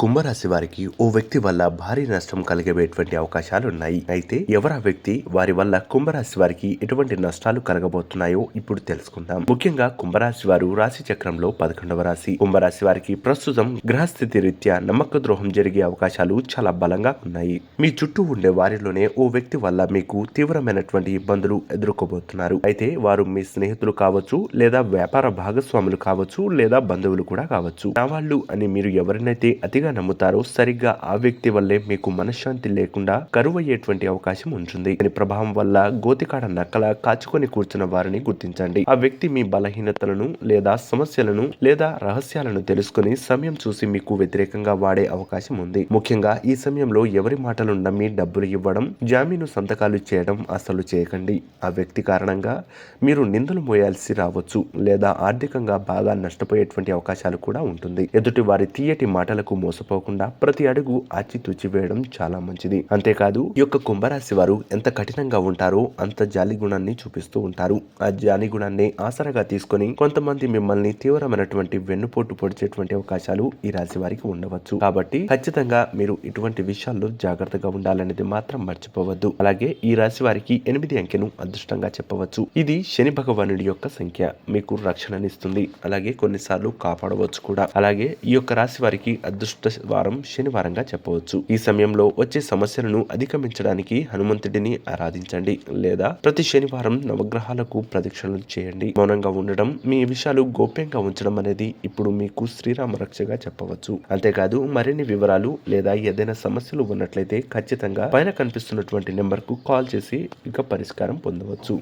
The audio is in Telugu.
కుంభరాశి వారికి ఓ వ్యక్తి వల్ల భారీ నష్టం కలిగేటువంటి అవకాశాలు ఉన్నాయి. అయితే ఎవరా వ్యక్తి, వారి వల్ల కుంభరాశి వారికి ఎటువంటి నష్టాలు కలగబోతున్నాయో ఇప్పుడు తెలుసుకుందాం. ముఖ్యంగా కుంభరాశి వారు రాశి చక్రంలో 11వ రాశి. కుంభరాశి వారికి ప్రస్తుతం గ్రహస్థితి రీత్యా నమ్మక ద్రోహం జరిగే అవకాశాలు చాలా బలంగా ఉన్నాయి. మీ చుట్టూ ఉండే వారిలోనే ఓ వ్యక్తి వల్ల మీకు తీవ్రమైనటువంటి ఇబ్బందులు ఎదుర్కోబోతున్నారు. అయితే వారు మీ స్నేహితులు కావచ్చు, లేదా వ్యాపార భాగస్వాములు కావచ్చు, లేదా బంధువులు కూడా కావచ్చు. నా వాళ్ళు అని మీరు ఎవరినైతే అతిగా నమ్ముతారో సరిగ్గా ఆ వ్యక్తి వల్లే మీకు మనశ్శాంతి లేకుండా కరువయ్యేటువంటి అవకాశం ఉంటుంది. దీని ప్రభావం వల్ల గోతికాడ నక్కల కాచుకొని కూర్చున్న వారిని గుర్తించండి. ఆ వ్యక్తి మీ బలహీనతలను లేదా సమస్యలను లేదా రహస్యాలను తెలుసుకుని సమయం చూసి మీకు వ్యతిరేకంగా వాడే అవకాశం ఉంది. ముఖ్యంగా ఈ సమయంలో ఎవరి మాటలు నమ్మి డబ్బులు ఇవ్వడం, జామీను సంతకాలు చేయడం అస్సలు చేయకండి. ఆ వ్యక్తి కారణంగా మీరు నిందలు మోయాల్సి రావచ్చు, లేదా ఆర్థికంగా బాగా నష్టపోయేటువంటి అవకాశాలు కూడా ఉంటుంది. ఎదుటి వారి తీయటి మాటలకు మోసపోకుండా ప్రతి అడుగు ఆచితూచి వేయడం చాలా మంచిది. అంతేకాదు ఈ యొక్క కుంభరాశి వారు ఎంత కఠినంగా ఉంటారో అంత జాలి గుణాన్ని చూపిస్తూ ఉంటారు. ఆ జాలి గుణాన్ని ఆసరగా తీసుకొని కొంతమంది మిమ్మల్ని తీవ్రమైనటువంటి వెన్నుపోటు పొడిచేటువంటి అవకాశాలు ఈ రాశి వారికి ఉండవచ్చు. కాబట్టి ఖచ్చితంగా మీరు ఇటువంటి విషయాల్లో జాగ్రత్తగా ఉండాలనేది మాత్రం మర్చిపోవద్దు. అలాగే ఈ రాశి వారికి 8 అంకెను అదృష్టంగా చెప్పవచ్చు. ఇది శని భగవానుడి యొక్క సంఖ్య. మీకు రక్షణనిస్తుంది, అలాగే కొన్నిసార్లు కాపాడవచ్చు కూడా. అలాగే ఈ యొక్క రాశి వారికి అదృష్ట వారం శనివారంగా చెప్పవచ్చు. ఈ సమయంలో వచ్చే సమస్యలను అధిగమించడానికి హనుమంతుడిని ఆరాధించండి, లేదా ప్రతి శనివారం నవగ్రహాలకు ప్రదక్షిణలు చేయండి. మౌనంగా ఉండడం, మీ విషయాలు గోప్యంగా ఉంచడం అనేది ఇప్పుడు మీకు శ్రీరామ రక్షగా చెప్పవచ్చు. అంతేకాదు మరిన్ని వివరాలు లేదా ఏదైనా సమస్యలు ఉన్నట్లయితే ఖచ్చితంగా పైన కనిపిస్తున్నటువంటి నెంబర్ కు కాల్ చేసి ఇక పరిష్కారం పొందవచ్చు.